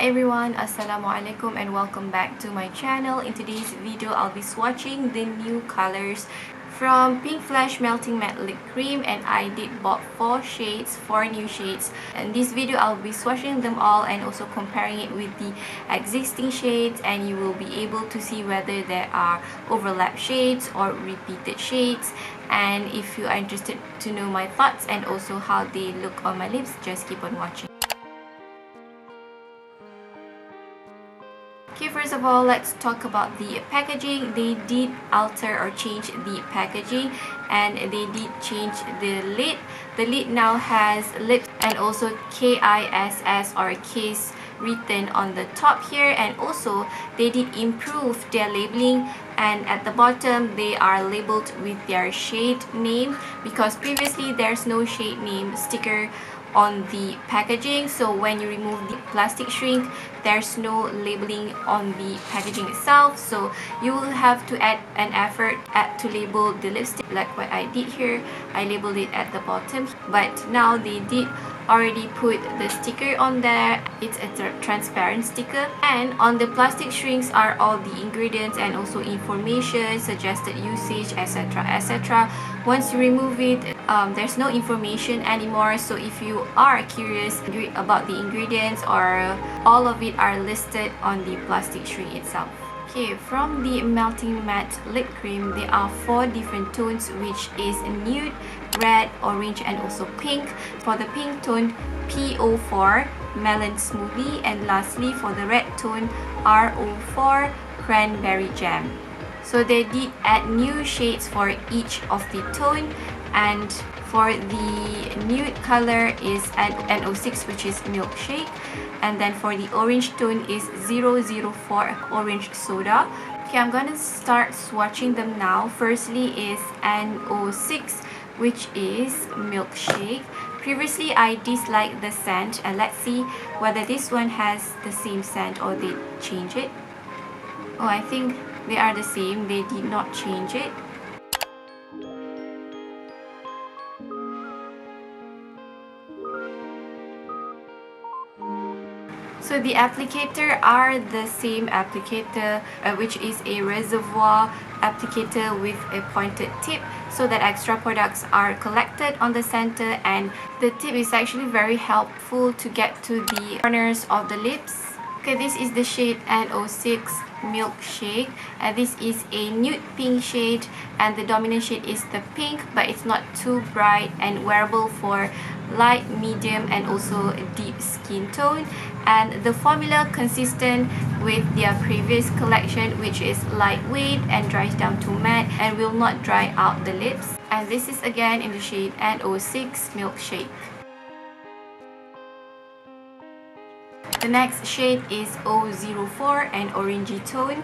everyone, Assalamualaikum and welcome back to my channel. In today's video, I'll be swatching the new colors from Pinkflash Melting Matte Lip Cream, and I did bought 4 new shades. In this video, I'll be swatching them all and also comparing it with the existing shades, and you will be able to see whether there are overlap shades or repeated shades. And if you are interested to know my thoughts and also how they look on my lips, just keep on watching. Okay, first of all, let's talk about the packaging. They did alter or change the packaging, and they did change the lid. The lid now has lips and also KISS or kiss written on the top here, and also they did improve their labeling, and at the bottom they are labeled with their shade name, because previously there's no shade name sticker on the packaging. So when you remove the plastic shrink, there's no labeling on the packaging itself, so you will have to add an effort to label the lipstick, like what I did here. I labeled it at the bottom, but now they did already put the sticker on there. It's a transparent sticker, and on the plastic shrinks are all the ingredients and also information, suggested usage, etc, etc. Once you remove it, there's no information anymore, so if you are curious about the ingredients, or all of it are listed on the plastic shrink itself. Okay, from the Melting Matte Lip Cream, there are 4 different tones, which is nude, red, orange, and also pink. For the pink tone, P04 Melon Smoothie, and lastly for the red tone, R04 Cranberry Jam. So they did add new shades for each of the tone, and for the nude color is N06, which is Milkshake, and then for the orange tone is 004 Orange Soda. Okay, I'm gonna start swatching them now. Firstly is N06, which is Milkshake. Previously I disliked the scent, and let's see whether this one has the same scent or they change it. Oh, I think they are the same. They did not change it. So the applicator are the same applicator, which is a reservoir applicator with a pointed tip, so that extra products are collected on the center, and the tip is actually very helpful to get to the corners of the lips. Okay, this is the shade N06 Milkshake, and this is a nude pink shade, and the dominant shade is the pink, but it's not too bright, and wearable for light, medium, and also a deep skin tone. And the formula consistent with their previous collection, which is lightweight and dries down to matte and will not dry out the lips. And this is again in the shade N06 Milkshake. The next shade is O04, an orangey tone.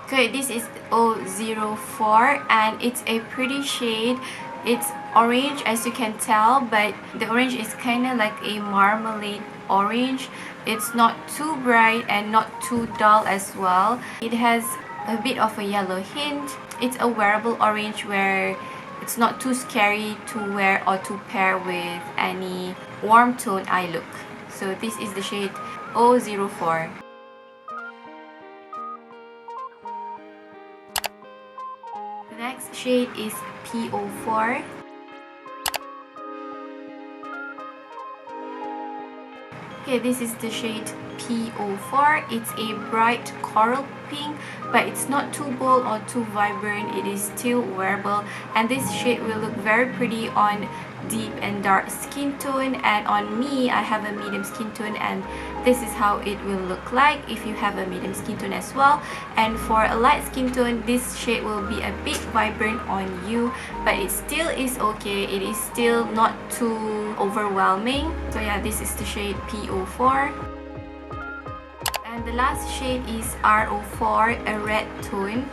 Okay, this is O04, and it's a pretty shade. It's orange, as you can tell, but the orange is kind of like a marmalade orange. It's not too bright and not too dull as well. It has a bit of a yellow hint. It's a wearable orange where it's not too scary to wear or to pair with any warm tone eye look. So this is the shade O04. The next shade is P04. Okay, this is the shade P04. It's a bright coral pink, but it's not too bold or too vibrant. It is still wearable, and this shade will look very pretty on deep and dark skin tone, and on me, I have a medium skin tone, and this is how it will look like if you have a medium skin tone as well. And for a light skin tone, this shade will be a bit vibrant on you, but it still is okay. It is still not too overwhelming. So yeah, this is the shade P04. And the last shade is R04, a red tone.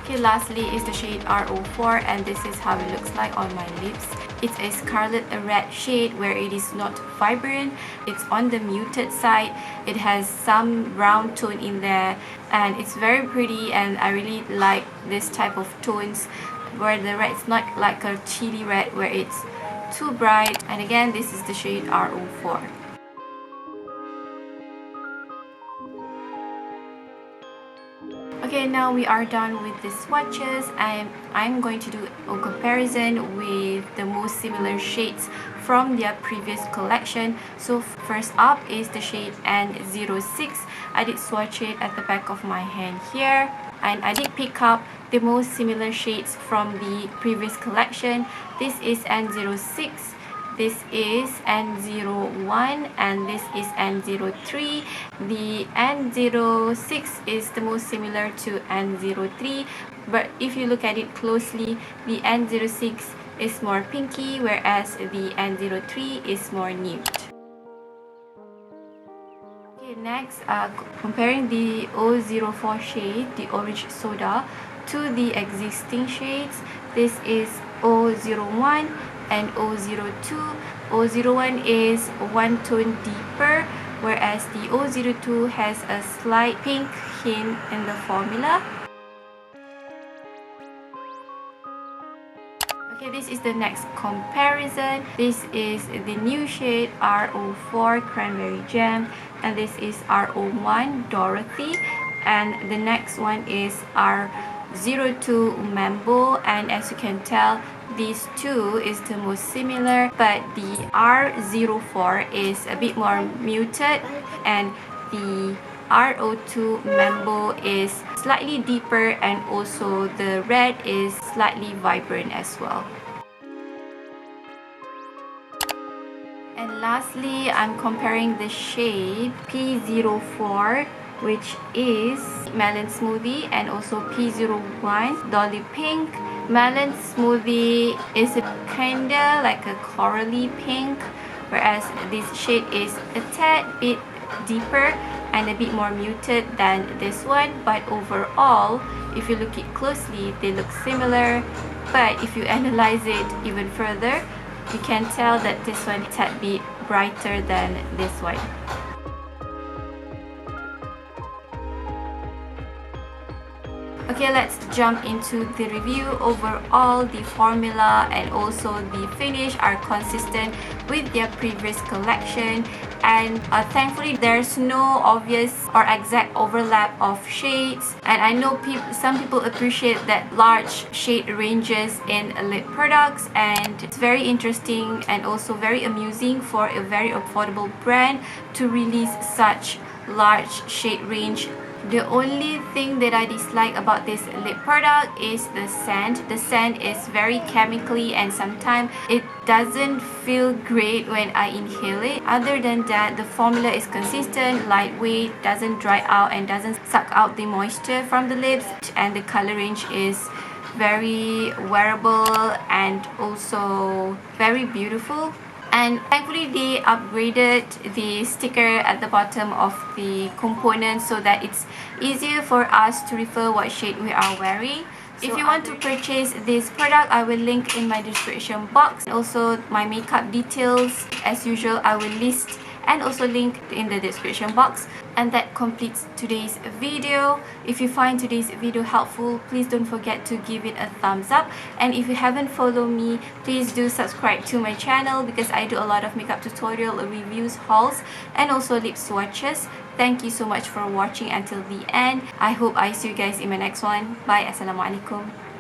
Okay, lastly is the shade R04, and this is how it looks like on my lips. It's a scarlet red shade where it is not vibrant. It's on the muted side. It has some brown tone in there, and it's very pretty, and I really like this type of tones where the red is not like a chili red where it's too bright. And again, this is the shade R04. Okay, now we are done with the swatches, and I'm going to do a comparison with the most similar shades from their previous collection. So first up is the shade N06. I did swatch it at the back of my hand here, and I did pick up the most similar shades from the previous collection. This is N06, this is N01, and this is N03. The N06 is the most similar to N03, but if you look at it closely, the N06 is more pinky, whereas the N03 is more nude. Okay, next, comparing the O04 shade, the Orange Soda, to the existing shades. This is O01 and O02. O01 is one tone deeper, whereas the O02 has a slight pink hint in the formula. Okay, this is the next comparison. This is the new shade R04 Cranberry Jam, and this is R01 Dorothy, and the next one is R02 Mambo. And as you can tell, these two is the most similar, but the R04 is a bit more muted, and the R02 Mambo is slightly deeper, and also the red is slightly vibrant as well. And lastly, I'm comparing the shade P04, which is Melon Smoothie, and also P01 Dolly Pink. Melon Smoothie is kinda like a corally pink, whereas this shade is a tad bit deeper and a bit more muted than this one. But overall, if you look it closely, they look similar, but if you analyze it even further, you can tell that this one is a tad bit brighter than this one. Okay, let's jump into the review. Overall, the formula and also the finish are consistent with their previous collection, and thankfully there's no obvious or exact overlap of shades. And I know some people appreciate that large shade ranges in lip products, and it's very interesting and also very amusing for a very affordable brand to release such large shade range. The only thing that I dislike about this lip product is the scent. The scent is very chemically, and sometimes it doesn't feel great when I inhale it. Other than that, the formula is consistent, lightweight, doesn't dry out and doesn't suck out the moisture from the lips, and the color range is very wearable and also very beautiful. And thankfully they upgraded the sticker at the bottom of the component so that it's easier for us to refer what shade we are wearing. So if you want to purchase this product, I will link in my description box. Also, my makeup details, as usual, I will list and also link in the description box. And that completes today's video. If you find today's video helpful, please don't forget to give it a thumbs up. And if you haven't followed me, please do subscribe to my channel, because I do a lot of makeup tutorial, reviews, hauls, and also lip swatches. Thank you so much for watching until the end. I hope I see you guys in my next one. Bye. Assalamualaikum.